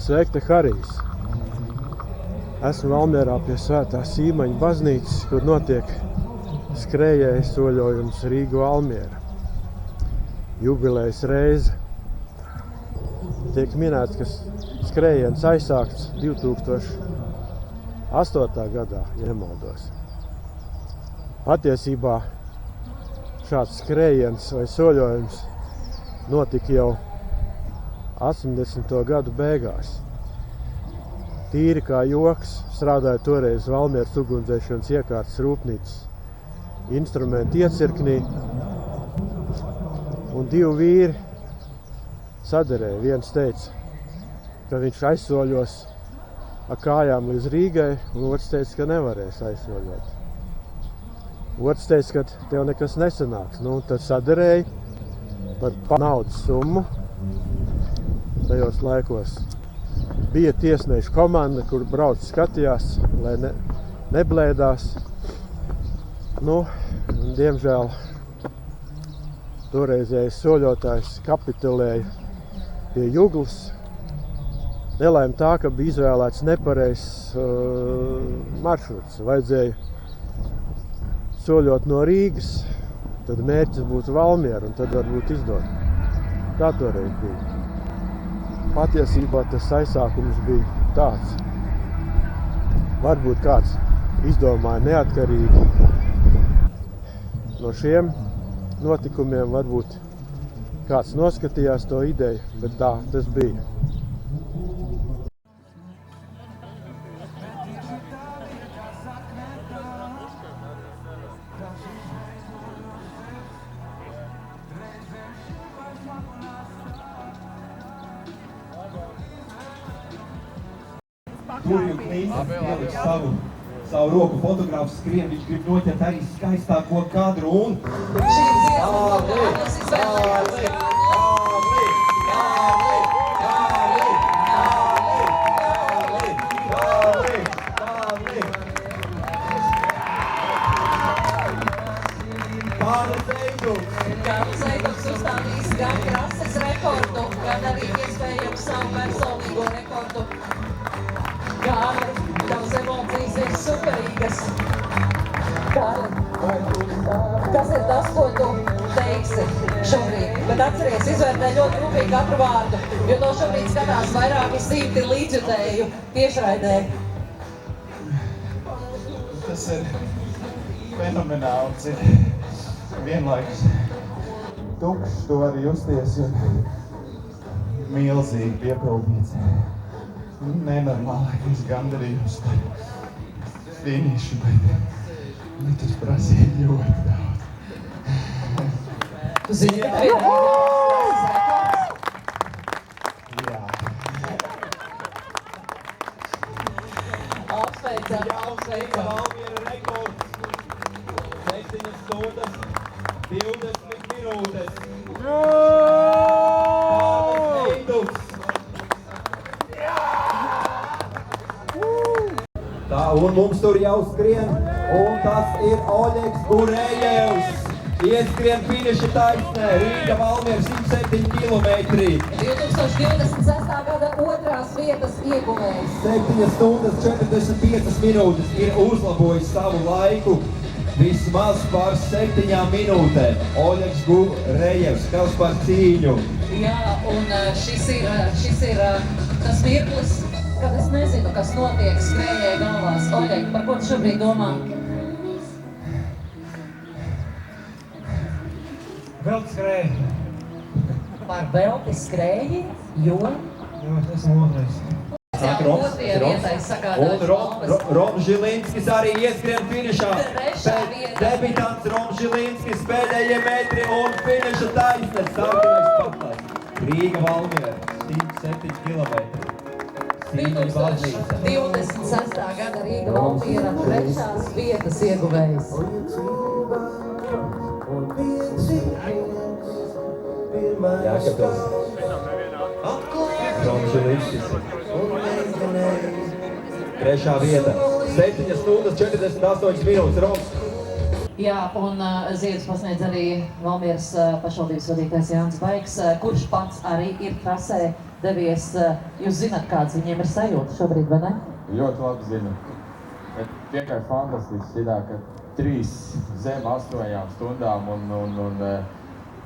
Sveikta Harijs. Esmu Valmierā pie Svētā Sīmaņa baznīcas, kur notiek skrējēju soļojums Rīga-Valmiera. Jubilejas reize. Tiek minēts, ka skrējiens aizsākts 2008. gadā, ja nemaldos. Patiesībā šāds skrējiens vai soļojums notika jau 80. gadu beigās. Tīri kā joks strādāja toreiz Valmieras ugunsdzēšanas iekārtas rūpnīcas instrumentu iecirknī, un divi vīri saderēja. Viens teica, ka viņš aizsoļos ar kājām līdz Rīgai, un otrs teica, ka nevarēs aizsoļot. Otrs teica, ka tev nekas nesanāks. Un tad saderēja par naudas summu. Tajos laikos bija tiesnešu komanda, kur brauc skatījās, lai neblēdās. Diemžēl toreizējais soļotājs kapitulēja pie Juglas. Nelaime tā, ka bija izvēlēts nepareizs maršruts. Vajadzēja soļot no Rīgas, tad mērķis būtu Valmiera, un tad varbūt izdot. Tā toreiz bija. Patiesībā tas aizsākums bija tāds. Varbūt kāds izdomāja neatkarīgi no šiem notikumiem, varbūt kāds noskatījās to ideju, bet tā tas bija. Tur jau Knīsens pieliks savu roku fotogrāfu skrien, viņš grib noķert arī skaistāko kadru un... Kārlis Eidums uzstādījis gan krases rekordu, gan arī iespējams savu personīgo rekordu. Kārli, tavas emocijas ir superīgas. Kārli, kas ir tas, ko tu teiksi šobrīd? Bet atceries, izvērtē ļoti rūpīgi katru vārdu, jo to šobrīd skatās vairāki simti līdzjutēju tiešraidē. Tas ir fenomenāls, ir vienlaikus tukšs, to var justies un milzīgi piepildīts. Nenormālākais gandarījums par finišu, bet tas prasīja ļoti daudz. Tu zini, ka tev ir rekords? Jā. Apsveicam. Valmiera rekords. 7 stundas, 20 minūtes. Kārlis Eidums. Tā, un mums tur jau skrien, un tas ir Oļegs Burējevs. Ieskrien finiša taisnē, Rīga-Valmiera 107 kilometri. 2026. gada otrās vietas ieguvējs. 7 stundas 45 minūtes ir uzlabojis savu laiku vismaz par 7 minūtēm. Oļegs Burējevs, kas par cīņu. Jā, un šis ir tas mirklis, kad es nezinu, kas notiek skrējēju galvās. Oļeg, par ko tu šobrīd domā? Velti skrēja. Par velti skrēji, jo? Jo es esmu otrais. Otrajā vietai sagādājuši balvas. Roms Žilinskis arī ieskrien finišā. Trešā vieta. Debitants Roms Žilinskis pēdējie metri un finiša taisnes. Sākamais paklājs. Rīga-Valmiera 107 kilometri. 2026. gada Rīga-Valmiera trešās vietas ieguvējs. Jākapils. Roms Žilinskis. Trešā vieta. 7 stundas 48 minūtes. Roms. Jā, un ziedus pasniedz arī Valmieras pašvaldības vadītājs Jānis Baigs, kurš pats arī ir trasē devies. Jūs zināt, kāds viņiem ir sajūta šobrīd, vai ne? Ļoti labi zinu. Bet vienkārši fantastisks ir, ka 3 zem 8 stundām un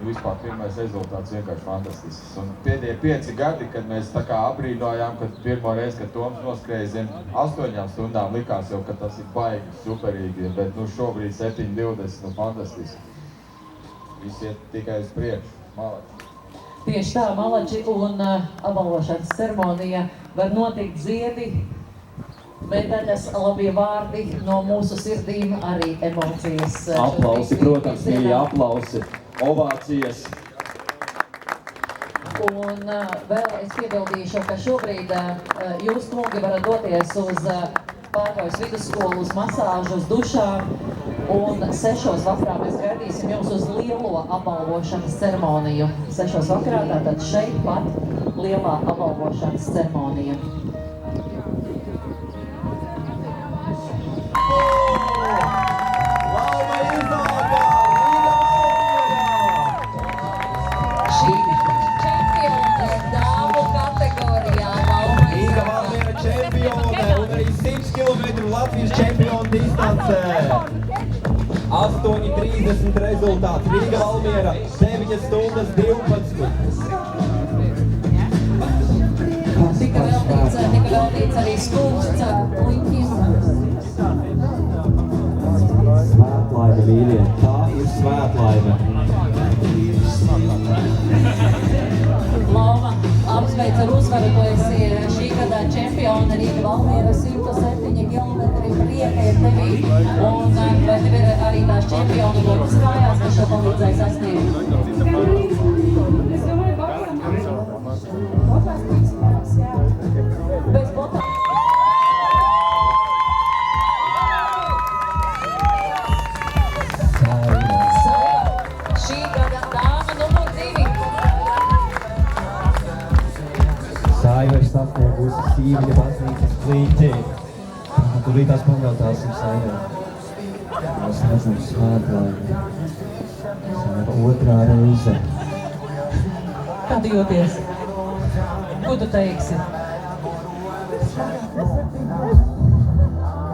vispār pirmais rezultāts vienkārši fantastisks. Un pēdējie 5 gadi, kad mēs tā kā abrīnojām, kad pirmo reizi, kad Toms noskrēja zem 8 stundām, likās jau, ka tas ir baigi superīgi, bet šobrīd 7:20, fantastiski. Visi iet tikai uz priekšu. Malači. Tieši tā, malači, un apbalvošanas ceremonija var notikt ziedi, medaļas, labie vārdi no mūsu sirdīm, arī emocijas. Aplausi, protams, mīļie aplausi, ovācijas. Un vēl es piebildīšu, ka šobrīd jūs, kungi, varat doties uz Pārgaujas vidusskolu, uz masāžu, uz dušām. Un 6 vakarā mēs gaidīsim jums uz lielo apbalvošanas ceremoniju. 6 vakarā, tātad šeit pat lielā apbalvošanas ceremonija. Lauva iznākā! Šī čempione dāmu kategorijā Lauva Rīga Valmiera čempione un arī 100 km Latvijas čempiona distancē. 8:30 rezultāts. Rīga Valmiera 9:12. Tika veltīts arī skulpts puiņiem. Svētlaime, mīļie, tā ir svētlaime. Lauva, apsveic ar uzvaru, tu esi šī gada čempione Rīga Valmiera 107 km prieka ir tevī. Un vai tev ir arī tās čempionu lokas kājās, kas šo palīdzēja sasniegt? Es domāju, botās līdzsvarās, jā. Bez botām. Šī gada dāma numur 2. Saiva ir sasniegusi Sīviņa baznīcas plīti. Tūlīt tās pavēltāsim Saivai. Mēs redzam svētlaimi. Saiva 2. reize. Kā tu jūties? Ko tu teiksi?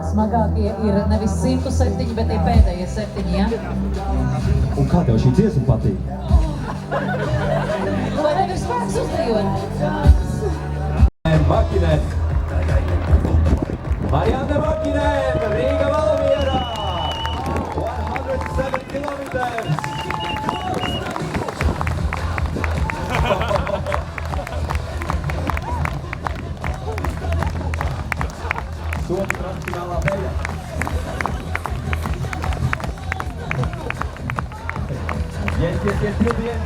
Smagākie ir nevis 107, bet ir pēdējie 7, ja? Un kā tev šī dziesma patīk? Vai tev ir spēks uzdejot? Makinen. Marianne Makinen, Rīga Valmiera. 107 km. Soda transfinālā beļa. Yes, till the end,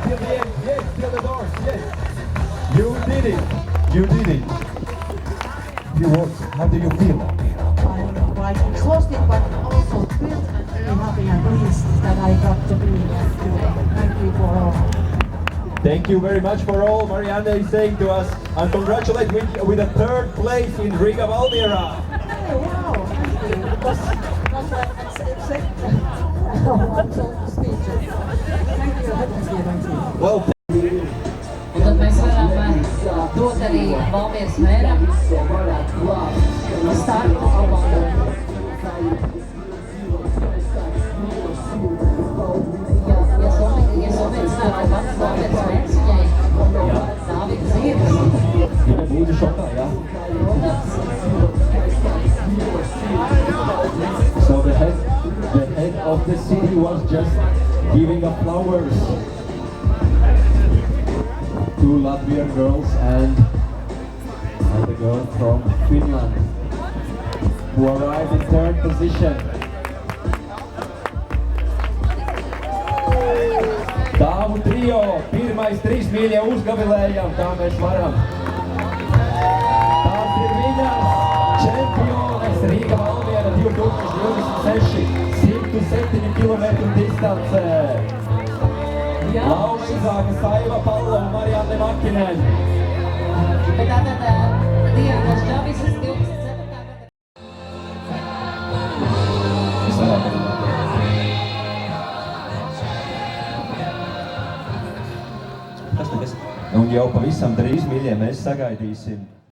yes, till the doors, yes. You did it. You worked. How do you feel? I'm quite exhausted, but also thrilled and very happy and pleased that I got to be here today. Thank you for all. Thank you very much for all. Marianne is saying to us, and congratulate with a 3rd place in Riga Valmiera. Oh, wow, thank you. It was not that accepted. I'm so speechless. Thank you. Well, Un tad mēs varam dot arī Valmieras mēram startu komandai. Ja Somietis nav pats Valmieras mērs, viņai Dāvida Ziedas. viņa būtu šokā, jā? So the head of the city was just giving up flowers to Latvian girls and the girl from Finland who arrived in 3rd position. Dāmu trio, pirmais 3 mīļie uzgavilējam, kā mēs varam. Tās ir viņas čempiones Rīga Valmiera 2026, 107 km distancē. Lauva Izāka, Saiva Palla un Marianne Makinen. Bet tātad Diana Žavisas 24. Un jau pavisam drīz, mīļie, mēs sagaidīsim